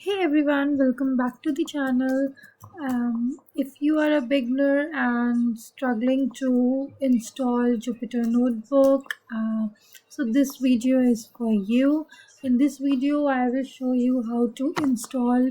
Hey everyone, welcome back to the channel. If you are a beginner and struggling to install Jupyter Notebook, so this video is for you. In this video, I will show you how to install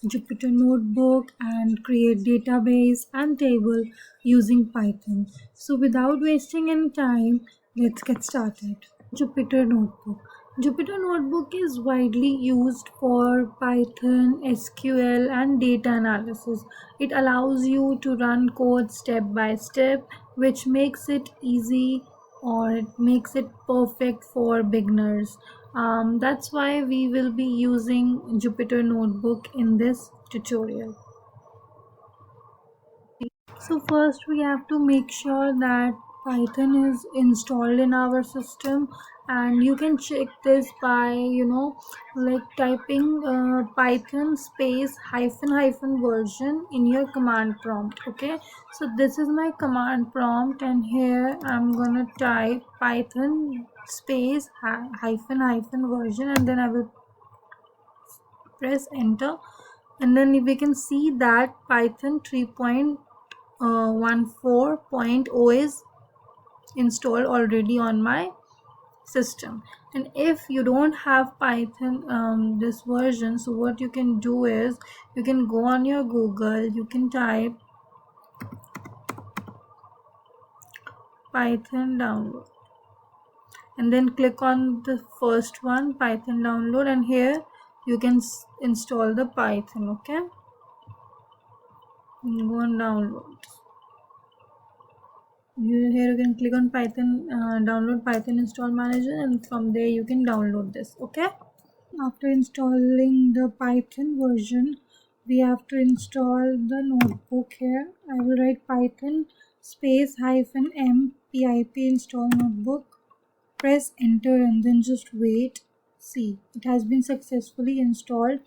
Jupyter Notebook and create database and table using Python. So without wasting any time, let's get started. Jupyter Notebook. Jupyter Notebook is widely used for Python, SQL, and data analysis. It allows you to run code step by step, which makes it easy or it makes it perfect for beginners. That's why we will be using Jupyter Notebook in this tutorial. So first we have to make sure that Python is installed in our system, and you can check this by like typing Python space hyphen hyphen version in your command prompt. Okay, so this is my command prompt, and here I'm gonna type Python space hyphen hyphen version, and then I will press enter, and then we can see that Python 3.14.0 is installed already on my system. And if you don't have Python this version, so what you can do is you can go on your Google, you can type Python download, and then click on the first one, Python download, and here you can install the Python. Okay, you go on download. Here you can click on Python, download Python install manager, and from there you can download this. Okay, after installing the Python version, we have to install the notebook. Here I will write Python space hyphen m pip install notebook, press enter, and then just wait. See, it has been successfully installed.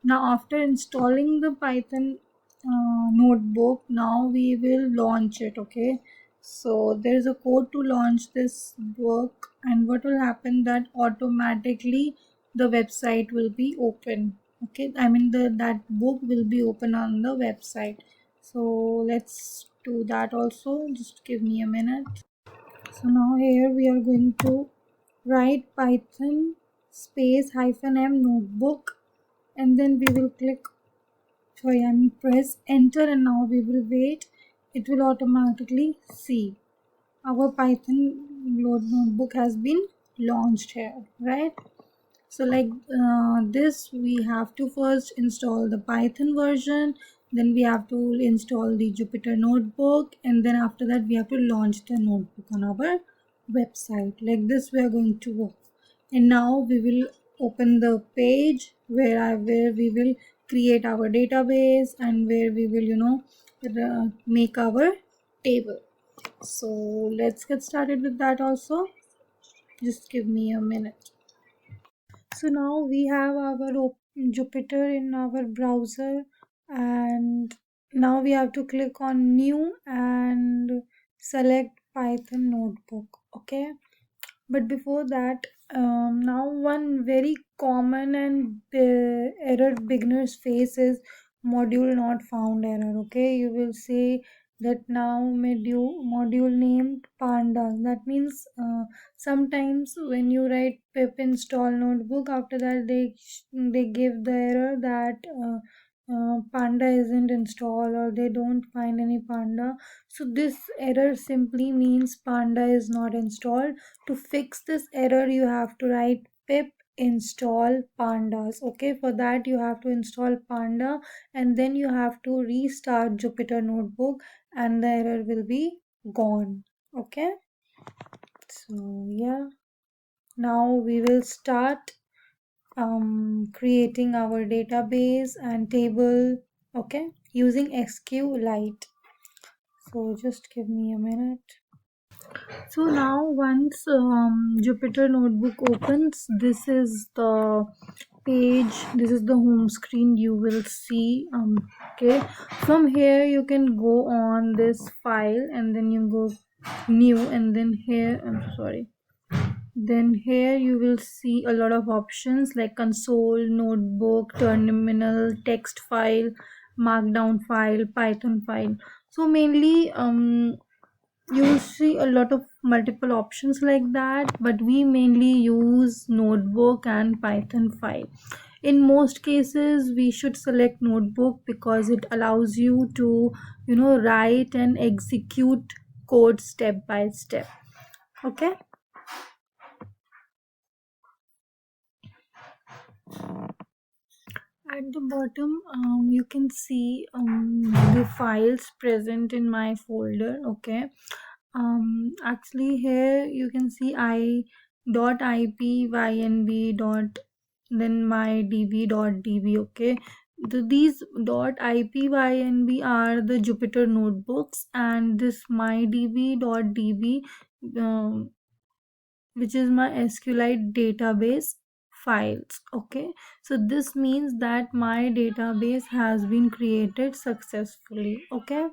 Now after installing the Python notebook, now we will launch it. Okay, so there is a code to launch this book, and what will happen that automatically the website will be open. Okay, I mean that book will be open on the website. So let's do that also. Just give me a minute. So now here we are going to write Python space hyphen m notebook, and then we will click press enter, and now we will wait. It will automatically see our Python notebook has been launched here, right? So like this, we have to first install the Python version, then we have to install the Jupyter Notebook, and then after that we have to launch the notebook on our website. Like this we are going to work. And now we will open the page where we will create our database, and where we will make our table. So let's get started with that also. Just give me a minute. So now we have our Jupyter in our browser, and now we have to click on new and select Python notebook. Okay, but before that, now one very common and error beginners face is module not found error. Okay, you will say that now module named pandas. That means sometimes when you write pip install notebook, after that they give the error that panda isn't installed, or they don't find any panda. So this error simply means panda is not installed. To fix this error, you have to write pip install pandas. Okay, for that you have to install panda, and then you have to restart Jupyter Notebook, and the error will be gone. Okay, so yeah, now we will start creating our database and table, okay, using SQLite. So just give me a minute. So now once Jupyter Notebook opens, this is the page, this is the home screen you will see. Okay, from here you can go on this file, and then you go new, and then here, I'm sorry, Then here you will see a lot of options like console, notebook, terminal, text file, markdown file, Python file. So mainly you will see a lot of multiple options like that, but we mainly use notebook and Python file. In most cases we should select notebook because it allows you to write and execute code step by step. Okay. At the bottom, you can see the files present in my folder. Okay. Actually, here you can see I dot ipynb dot then my db. Okay. These dot ipynb are the Jupyter notebooks, and this my db, which is my SQLite database files. Okay, so this means that my database has been created successfully. Okay,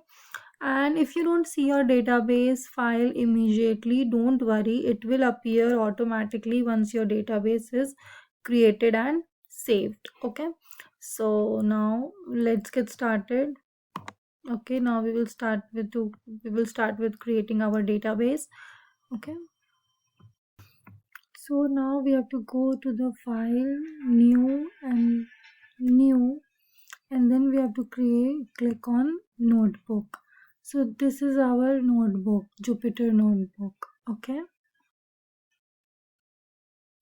and if you don't see your database file immediately, don't worry, it will appear automatically once your database is created and saved. Okay, so now let's get started. Okay, now we will start with creating our database. Okay, so now we have to go to the file, new, and then we have to click on notebook. So this is our notebook, Jupyter notebook. Okay.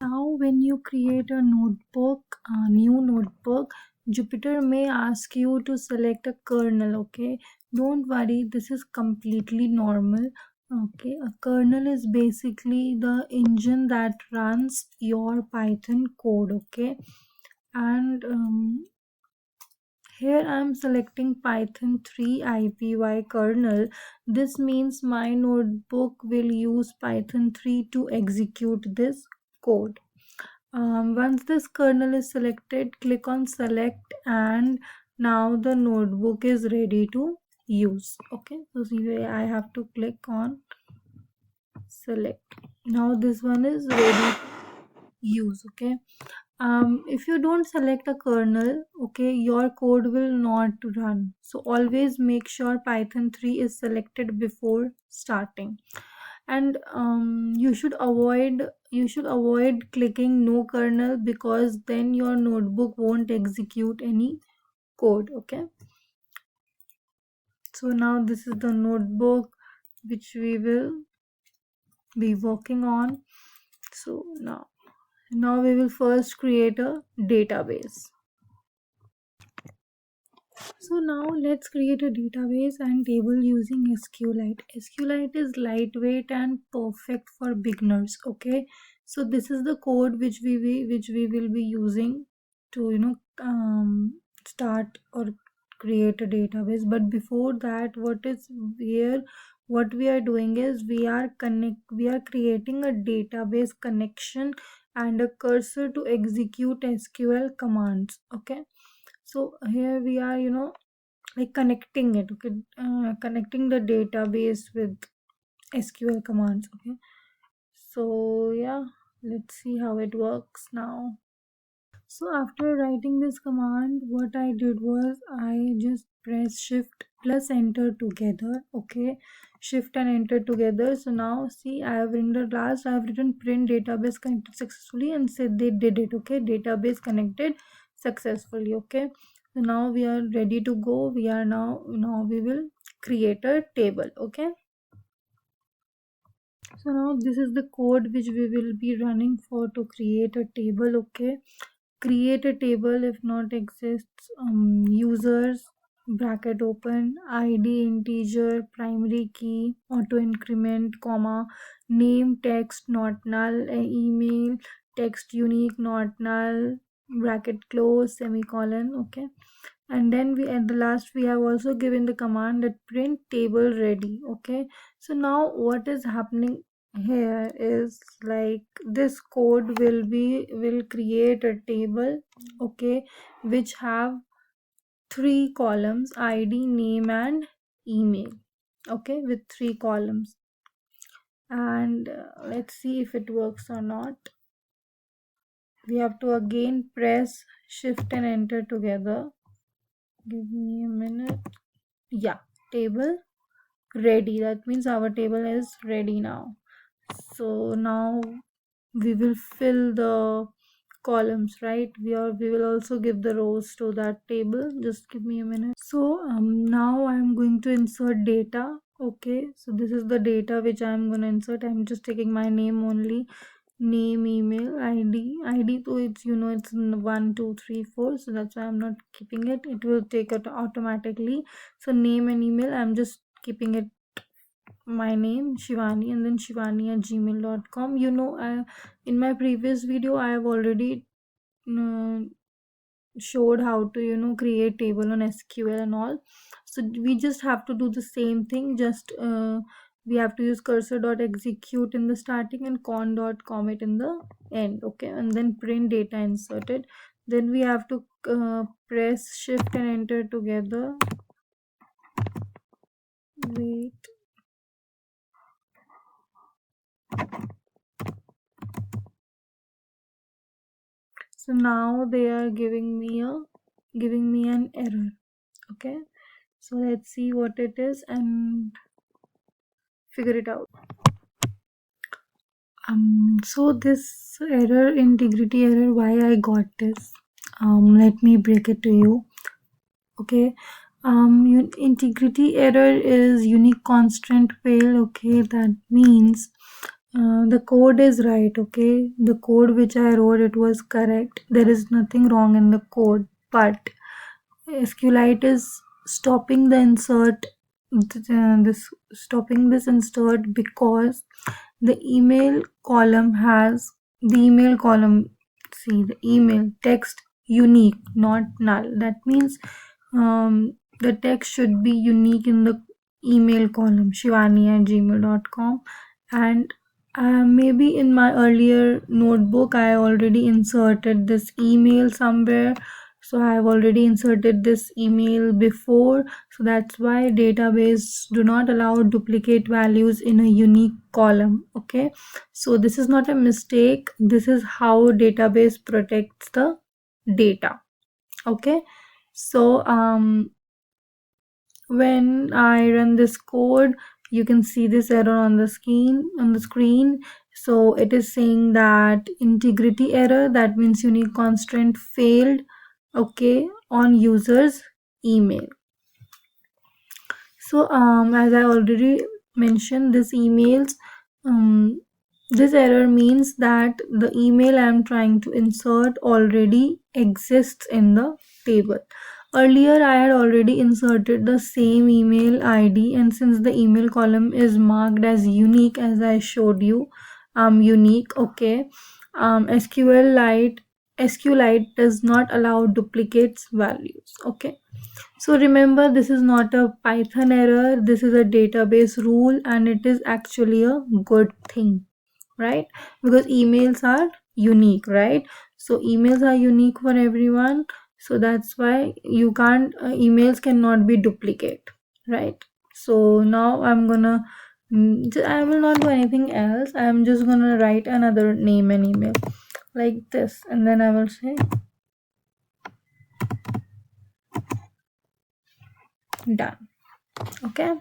Now when you create a notebook, a new notebook, Jupyter may ask you to select a kernel. Okay, don't worry, this is completely normal. Okay, a kernel is basically the engine that runs your Python code. Okay, and here I'm selecting Python 3 IPY kernel. This means my notebook will use Python 3 to execute this code. Once this kernel is selected, click on select, and now the notebook is ready to use. Okay, so see, I have to click on select. Now this one is ready to use. Okay, if you don't select a kernel, okay, your code will not run. So always make sure Python 3 is selected before starting. And you should avoid clicking no kernel, because then your notebook won't execute any code. Okay, so now this is the notebook which we will be working on. So now we will first create a database. So now let's create a database and table using SQLite. SQLite is lightweight and perfect for beginners. Okay, so this is the code which we will be using to start or create a database. But before that, what we are doing is we are creating a database connection and a cursor to execute SQL commands. Okay, so here we are like connecting it. Okay, connecting the database with SQL commands. Okay, so yeah, let's see how it works now. So after writing this command, what I did was I just press shift plus enter together. Okay, shift and enter together. So now see, I have in the last I have written print database connected successfully and said they did it. Okay, database connected successfully. Okay, so now we are ready to go. We are now we will create a table. Okay, so now this is the code which we will be running for to create a table. Okay, create a table if not exists, users bracket open, id integer, primary key auto increment, comma, name text not null, email text unique not null, bracket close, semicolon. Okay, and then we at the last we have also given the command that print table ready. Okay, so now what is happening here is like this code will create a table. Okay, which have three columns: id, name and email. Okay, with three columns. and let's see if it works or not. We have to again press shift and enter together. Give me a minute. Yeah, table ready. That means our table is ready now. So now we will fill the columns, right? We will also give the rows to that table. Just give me a minute. So now I'm going to insert data. Okay, so this is the data which I'm going to insert. I'm just taking my name only, name, email, id. So it's, you know, it's 1 2 3 4, so that's why I'm not keeping it. It will take it automatically. So name and email, I'm just keeping it my name Shivani, and then shivani@gmail.com. You know, in my previous video I have already uh, showed how to, you know, create table on SQL and all. So we just have to do the same thing, just we have to use cursor.execute in the starting and con.commit in the end. Okay, and then print data inserted. Then we have to press shift and enter together. Wait. So now they are giving me an error. Okay, so let's see what it is and figure it out. So this error, integrity error, why I got this, let me break it to you. Okay, integrity error is unique constraint fail. Okay, that means the code is right. Okay, the code which I wrote, it was correct, there is nothing wrong in the code, but SQLite is stopping the insert, this stopping this insert because the email column has the email column, see, the email text unique, not null. That means the text should be unique in the email column shivani@gmail.com. And maybe in my earlier notebook I already inserted this email somewhere, so I have already inserted this email before, so that's why database do not allow duplicate values in a unique column. Okay, so this is not a mistake, this is how database protects the data. Okay, so when I run this code, you can see this error on the screen. So it is saying that integrity error, that means unique constraint failed, okay, on user's email. So as I already mentioned, this error means that the email I'm trying to insert already exists in the table. Earlier I had already inserted the same email ID, and since the email column is marked as unique, as I showed you, unique. Okay, SQLite does not allow duplicates values. Okay, so remember, this is not a Python error, this is a database rule, and it is actually a good thing, right? Because emails are unique, right? So emails are unique for everyone, so that's why you can't emails cannot be duplicate, right? So now I'm gonna I will not do anything else. I'm just gonna write another name and email like this, and then I will say done. Okay,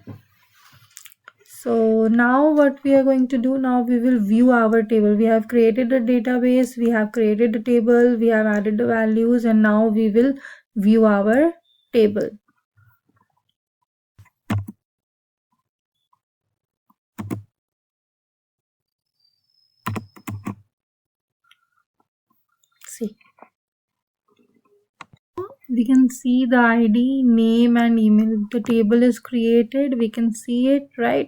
so now what we are going to do, now we will view our table. We have created a database, we have created a table, we have added the values, and now we will view our table. See, we can see the ID, name, and email. The table is created, we can see it, right?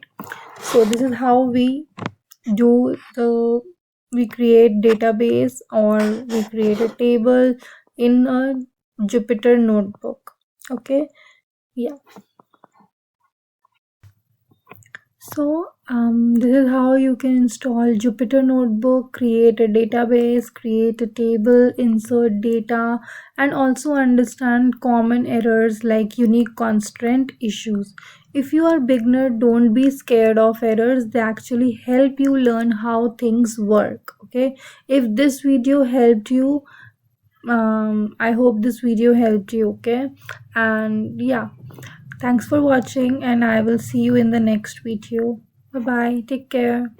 So this is how we we create database, or we create a table in a Jupyter notebook. Okay, yeah. So this is how you can install Jupyter Notebook, create a database, create a table, insert data, and also understand common errors like unique constraint issues. If you are beginner, don't be scared of errors. They actually help you learn how things work. Okay. If this video helped you, I hope this video helped you. Okay. And yeah, thanks for watching, and I will see you in the next video. Bye bye. Take care.